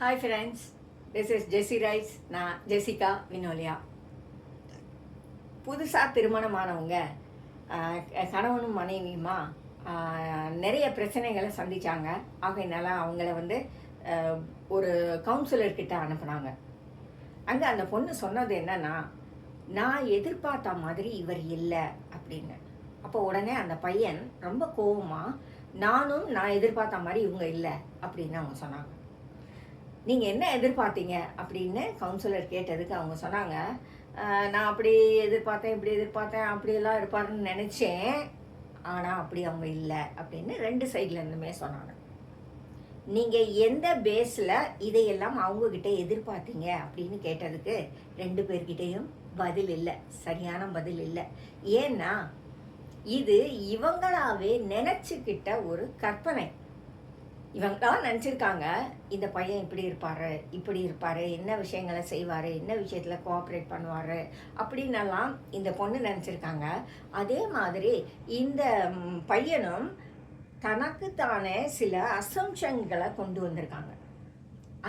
Hi friends, this is Jessie Rice. நான் Jessica Vinolia. புதுசாக திருமணமானவங்க கணவனும் மனைவியுமா நிறைய பிரச்சனைகளை சந்தித்தாங்க. ஆகையினால அவங்கள ஒரு கவுன்சிலர்கிட்ட அனுப்புனாங்க. அங்கே அந்த பொண்ணு சொன்னது என்னன்னா, நான் எதிர்பார்த்த மாதிரி இவர் இல்லை அப்படின்னு. அப்போ உடனே அந்த பையன் ரொம்ப கோவமாக, நான் எதிர்பார்த்த மாதிரி இவங்க இல்லை அப்படின்னு அவங்க சொன்னாங்க. நீங்கள் என்ன எதிர்பார்த்தீங்க அப்படின்னு கவுன்சிலர் கேட்டதுக்கு அவங்க சொன்னாங்க, நான் அப்படி எதிர்பார்த்தேன், இப்படி எதிர்பார்த்தேன், அப்படியெல்லாம் இருப்பாருன்னு நினச்சேன், ஆனால் அப்படி அவங்க இல்லை அப்படின்னு ரெண்டு சைட்லேருந்துமே சொன்னாங்க. நீங்கள் எந்த பேஸில் இதையெல்லாம் அவங்கக்கிட்ட எதிர்பார்த்தீங்க அப்படின்னு கேட்டதுக்கு ரெண்டு பேர்கிட்டையும் பதில் இல்லை, சரியான பதில் இல்லை. ஏன்னா இது இவங்களாவே நினச்சிக்கிட்ட ஒரு கற்பனை. இவங்களாம் நினச்சிருக்காங்க, இந்த பையன் இப்படி இருப்பார், என்ன விஷயங்களை செய்வார், என்ன விஷயத்தில் கோஆப்ரேட் பண்ணுவார் அப்படின்னெல்லாம் இந்த பொண்ணு நினச்சிருக்காங்க. அதே மாதிரி இந்த பையனும் தனக்குத்தானே சில அசம்ஷன்களை கொண்டு வந்திருக்காங்க.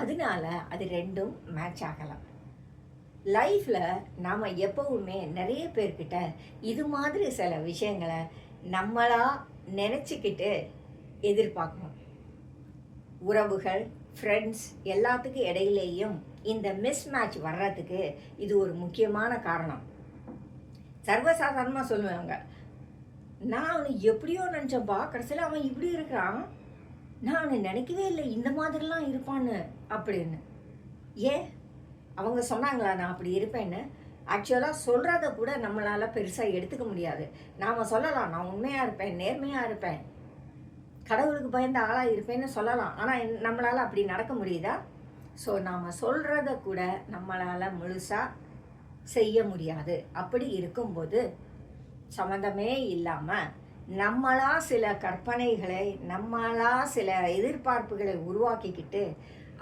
அதனால அது ரெண்டும் மேட்ச் ஆகலாம். லைஃப்பில் நாம் எப்போவுமே நிறைய பேர்கிட்ட இது மாதிரி சில விஷயங்களை நம்மளாக நினச்சிக்கிட்டு எதிர்பார்க்கணும். உறவுகள், ஃப்ரெண்ட்ஸ் எல்லாத்துக்கும் இடையிலேயும் இந்த மிஸ் மேட்ச் வர்றதுக்கு இது ஒரு முக்கியமான காரணம். சர்வசாதாரணமாக சொல்லுவாங்க, நான் அவனை எப்படியோ நினச்சப்பா, கடைசியில் அவன் இப்படி இருக்கிறான், நான் அவனை நினைக்கவே இல்லை இந்த மாதிரிலாம் இருப்பான்னு அப்படின்னு. ஏன் அவங்க சொன்னாங்களா நான் அப்படி இருப்பேன்னு? ஆக்சுவலாக சொல்கிறத கூட நம்மளால் பெருசாக எடுத்துக்க முடியாது. நாம் சொல்லலாம், நான் உண்மையாக இருப்பேன், நேர்மையாக இருப்பேன், கடவுளுக்கு பயந்த ஆளாக இருப்பேன்னு சொல்லலாம். ஆனால் நம்மளால் அப்படி நடக்க முடியுதா? ஸோ நாம் சொல்கிறத கூட நம்மளால் முழுசாக செய்ய முடியாது. அப்படி இருக்கும்போது சம்மந்தமே இல்லாமல் நம்மளா சில கற்பனைகளை, நம்மளா சில எதிர்பார்ப்புகளை உருவாக்கிக்கிட்டு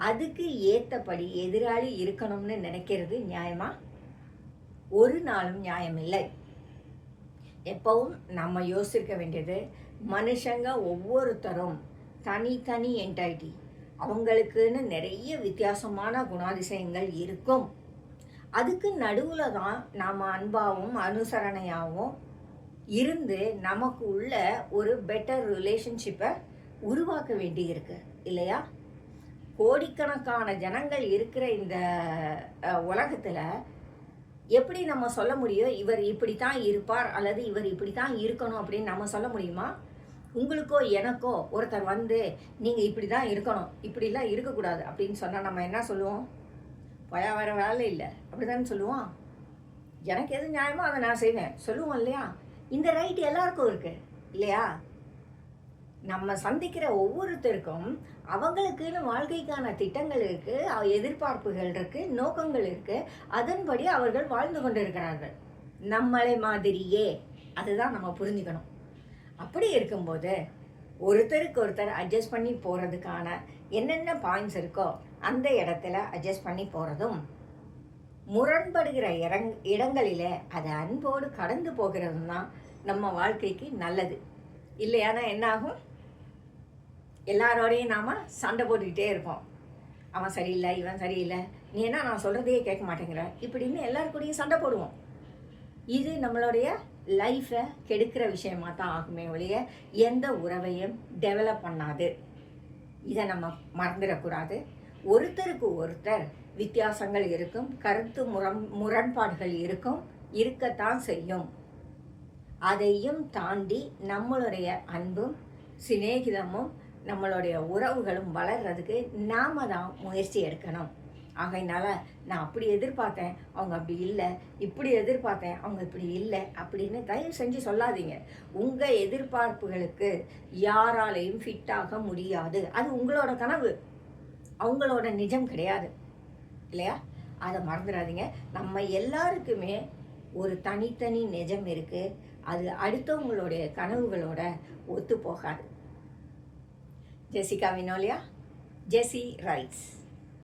அதுக்கு ஏற்றபடி எதிராளி இருக்கணும்னு நினைக்கிறது நியாயமா? ஒரு நாளும் நியாயமில்லை. எப்பவும் நம்ம யோசிக்க வேண்டியது, மனுஷங்க ஒவ்வொருத்தரும் தனி என்டைட்டி, அவங்களுக்குன்னு நிறைய வித்தியாசமான குணாதிசயங்கள் இருக்கும். அதுக்கு நடுவில் தான் நாம் அன்பாகவும் அனுசரணையாகவும் இருந்து நமக்கு உள்ள ஒரு பெட்டர் ரிலேஷன்ஷிப்பை உருவாக்க வேண்டி இருக்கு இல்லையா? கோடிக்கணக்கான ஜனங்கள் இருக்கிற இந்த உலகத்தில் எப்படி நம்ம சொல்ல முடியும் இவர் இப்படி தான் இருப்பார் அல்லது இவர் இப்படி தான் இருக்கணும் அப்படின்னு நம்ம சொல்ல முடியுமா? உங்களுக்கோ எனக்கோ ஒருத்தர் நீங்கள் இப்படி தான் இருக்கணும், இப்படிலாம் இருக்கக்கூடாது அப்படின்னு சொன்னால் நம்ம என்ன சொல்லுவோம்? பயா வர வேலை இல்லை அப்படி தானே சொல்லுவோம். எனக்கு எது நியாயமோ அதை நான் செய்வேன் சொல்லுவோம் இல்லையா? இந்த ரைட் எல்லாருக்கும் இருக்குது இல்லையா? நம்ம சந்திக்கிற ஒவ்வொருத்தருக்கும் அவங்களுக்குன்னு வாழ்க்கைக்கான திட்டங்கள் இருக்குது, எதிர்பார்ப்புகள் இருக்குது, நோக்கங்கள் இருக்குது. அதன்படி அவர்கள் வாழ்ந்து கொண்டு இருக்கிறார்கள் நம்மளை மாதிரியே. அதுதான் நம்ம புரிஞ்சுக்கணும். அப்படி இருக்கும்போது ஒருத்தருக்கு ஒருத்தர் அட்ஜஸ்ட் பண்ணி போகிறதுக்கான என்னென்ன பாயிண்ட்ஸ் இருக்கோ அந்த இடத்துல அட்ஜஸ்ட் பண்ணி போகிறதும், முரண்படுகிற இடங்களில் அதை அன்போடு கடந்து போகிறதும் தான் நம்ம வாழ்க்கைக்கு நல்லது. இல்லையானா என்ன ஆகும்? எல்லாரோடையும் நாம் சண்டை போட்டுக்கிட்டே இருப்போம். அவன் சரியில்லை, இவன் சரியில்லை, நீ என்ன நான் சொல்கிறதையே கேட்க மாட்டேங்கிற, இப்படின்னு எல்லாருக்கூடையும் சண்டை போடுவோம். இது நம்மளுடைய லைஃப்பை கெடுக்கிற விஷயமாக தான் ஆகுமே ஒழிய எந்த உறவையும் டெவலப் பண்ணாது. இதை நம்ம மறந்துடக்கூடாது. ஒருத்தருக்கு ஒருத்தர் வித்தியாசங்கள் இருக்கும், கருத்து முரண்பாடுகள் இருக்கத்தான் செய்யும். அதையும் தாண்டி நம்மளுடைய அன்பும் சிநேகிதமும் நம்மளுடைய உறவுகளும் வளர்கிறதுக்கு நாம் தான் முயற்சி எடுக்கணும். ஆகையினால நான் அப்படி எதிர்பார்த்தேன், அவங்க அப்படி இல்லை, இப்படி எதிர்பார்த்தேன், அவங்க இப்படி இல்லை அப்படின்னு தயவு செஞ்சு சொல்லாதீங்க. உங்கள் எதிர்பார்ப்புகளுக்கு யாராலையும் ஃபிட்டாக முடியாது. அது உங்களோட கனவு, அவங்களோட நிஜம் கிடையாது இல்லையா? அதை மறந்துடாதீங்க. நம்ம எல்லாருக்குமே ஒரு தனித்தனி நிஜம் இருக்குது. அது அடுத்தவங்களுடைய கனவுகளோட ஒத்து போகாது. ஜெசிகா வினோலியா, ஜெசி ரைட்ஸ்.